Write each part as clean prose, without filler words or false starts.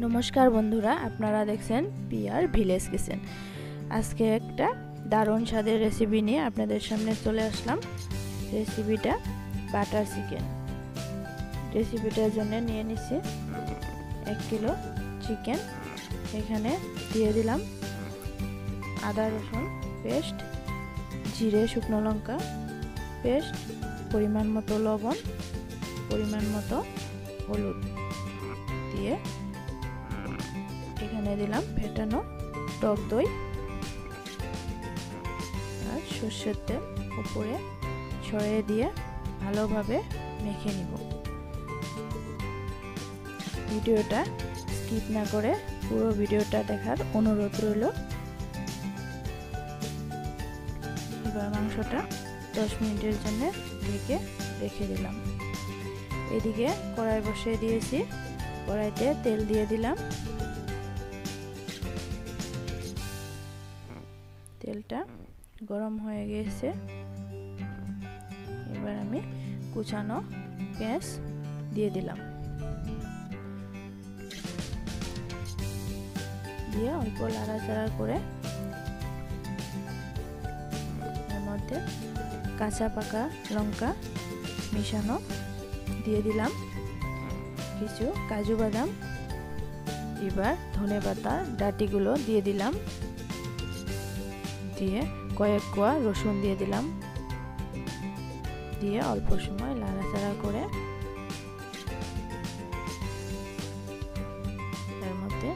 নমস্কার বন্ধুরা, আপনারা দেখছেন পিআর ভিলেজ কিচেন। আজকে একটা দারুণ স্বাদের রেসিপি নিয়ে আপনাদের সামনে চলে আসলাম। রেসিপিটা বাটার চিকেন। রেসিপিটার জন্য নিয়ে নিচ্ছি 1 কিলো চিকেন। এখানে দিয়ে দিলাম আদা রসুন পেস্ট, জিরে শুকনো লঙ্কা পেস্ট, পরিমাণ মতো লবণ, পরিমাণ মতো হলুদ দিয়ে এখানে দিলাম ফেটানো টক দই আর সরষের তেল উপরে ছড়িয়ে দিয়ে ভালোভাবে মেখে নিব। ভিডিওটা স্কিপ না করে পুরো ভিডিওটা দেখার অনুরোধ রইল। এবার মাংসটা 10 মিনিটের জন্য ঢেকে রেখে দিলাম। এদিকে কড়াই বসিয়ে দিয়েছি, কড়াইতে তেল দিয়ে দিলাম। তেলটা গরম হয়ে গেছে। এবার আমি কুচানো পেঁয়াজ দিয়ে দিলাম, দিয়ে অল্প নাড়াচাড়া করে এর মধ্যে কাঁচা পাকা লঙ্কা মিশানো দিয়ে দিলাম, কিছু কাজু বাদাম, এবার ধনেপাতা ডাঁটিগুলো দিয়ে দিলাম, দিয়ে কয়েক কোয়া রসুন দিয়ে দিলাম, দিয়ে অল্প সময় নাড়াচাড়া করে এর মধ্যে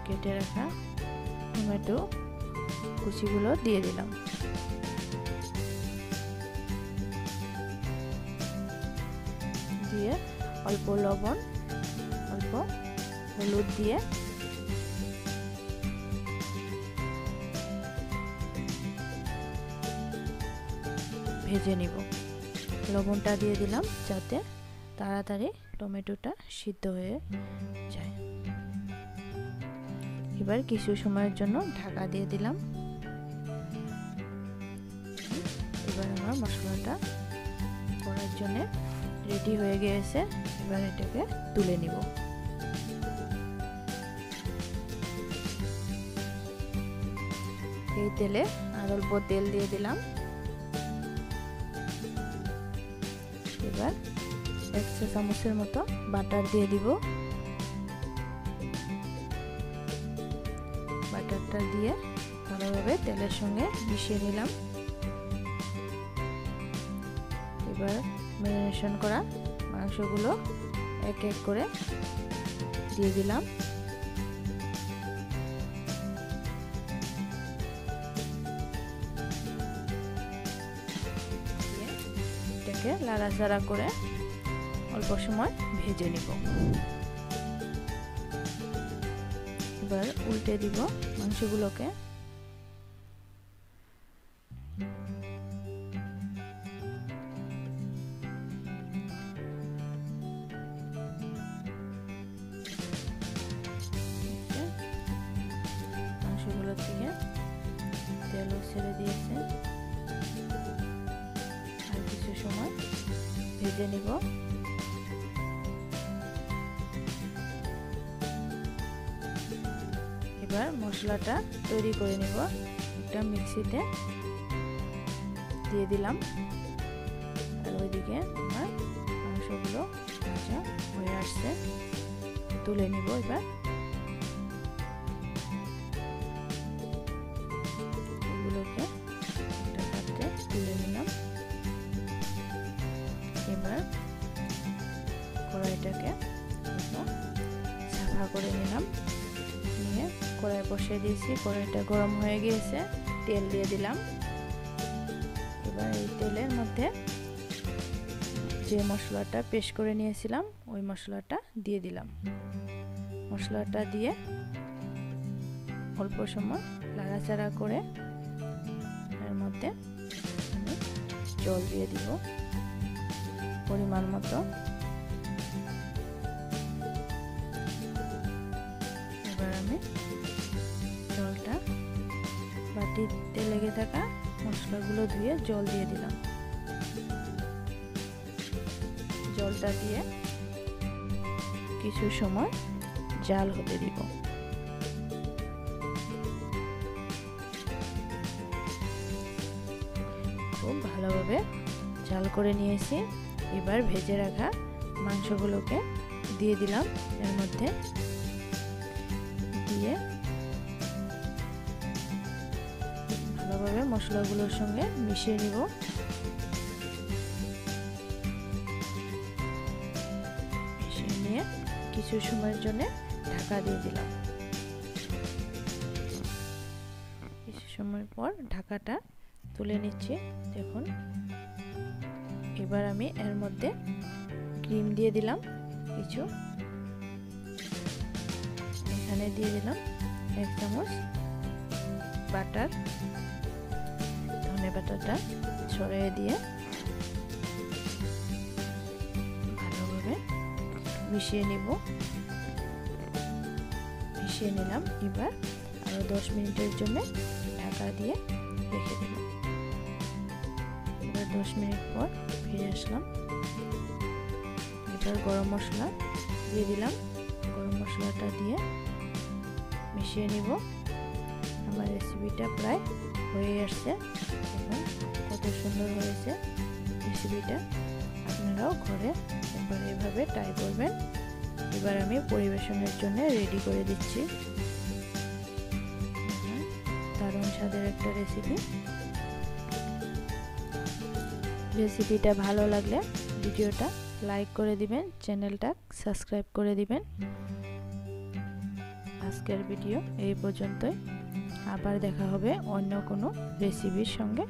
কেটে রাখা টমেটো কুচিগুলো দিয়ে দিলাম, দিয়ে অল্প লবণ অল্প হলুদ দিয়ে ভেজে নিব। লবণটা দিয়ে দিলাম যাতে তাড়াতাড়ি টমেটোটা সিদ্ধ হয়ে যায়। এবার কিছু সময়ের জন্য ঢাকা দিয়ে দিলাম। এবার আমার মশলাটা করার জন্য রেডি হয়ে গিয়েছে। এবার এটাকে তুলে নিব। এই তেলে আর অল্প তেল দিয়ে দিলাম। এবার 1 চা চামচের মতো বাটার দিয়ে দিব। বাটারটা দিয়ে ভালোভাবে তেলের সঙ্গে মিশিয়ে নিলাম। এবার ম্যারিনেশন করা মাংসগুলো এক এক করে দিয়ে দিলাম। এটাকে নাড়াচাড়া করে অল্প সময় ভেজে নিব। এবার উল্টে দিব মাংসগুলোকে। মাংসগুলো থেকে তেলও ছেড়ে দিয়েছে। আর কিছু সময় ভেজে নিব। এবার মশলাটা তৈরি করে নিব। একটা মিক্সিতে দিয়ে দিলাম। আর ওইদিকে আমার মাংসগুলো ভাজা হয়ে আসছে, তুলে নিব। এবার এগুলোকে একটা পাত্রে তুলে নিলাম। এবার কড়াইটাকে সাফা করে নিলাম। নিয়ে কড়াই বসিয়ে দিয়েছি। কড়াইটা গরম হয়ে গিয়েছে, তেল দিয়ে দিলাম। এবার এই তেলের মধ্যে যে মশলাটা পেস্ট করে নিয়েছিলাম ওই মশলাটা দিয়ে দিলাম। মশলাটা দিয়ে অল্প সময় নাড়াচাড়া করে এর মধ্যে আমি জল দিয়ে দিব পরিমাণ মতো। এবার আমি জলটা বাটিতে লেগে থাকা মশলাগুলো ধুয়ে জল দিয়ে দিলাম। জলটা দিয়ে কিছু সময় জাল হতে দিব। খুব ভালোভাবে জাল করে নিয়েছি। এবার ভেজে রাখা মাংসগুলোকে দিয়ে দিলাম এর মধ্যে, দিয়ে ভালোভাবে মশলাগুলোর সঙ্গে মিশিয়ে নিব। মিশিয়ে নিয়ে কিছু সময়ের জন্য ঢাকা দিয়ে দিলাম। কিছু সময় পর ঢাকাটা তুলে নিচ্ছি। দেখুন, এবার আমি এর মধ্যে ক্রিম দিয়ে দিলাম কিছু। এখানে দিয়ে দিলাম 1 চামচ বাটার। ধনে বাটারটা ছড়িয়ে দিয়ে ভালোভাবে মিশিয়ে নিব। মিশিয়ে নিলাম। এবার আরো 10 মিনিটের জন্য ঢাকা দিয়ে রেখে দিলাম। এবার 10 মিনিট পর ফিরে আসলাম। এবার গরম মশলা দিয়ে দিলাম। গরম মশলাটা দিয়ে মিশিয়ে নিব। আমার রেসিপিটা প্রায় হয়ে আসছে। দেখুন কত সুন্দর হয়েছে রেসিপিটা। আপনারাও ঘরে একবার এভাবে ট্রাই করবেন। এবার আমি পরিবেশনের জন্য রেডি করে দিচ্ছি। দারুণ স্বাদের একটা রেসিপি। রেসিপিটা ভালো লাগলে ভিডিওটা লাইক করে দিবেন, চ্যানেলটা সাবস্ক্রাইব করে দিবেন। আজকের ভিডিও এই পর্যন্তই। আবার দেখা হবে অন্য কোনো রেসিপির সঙ্গে।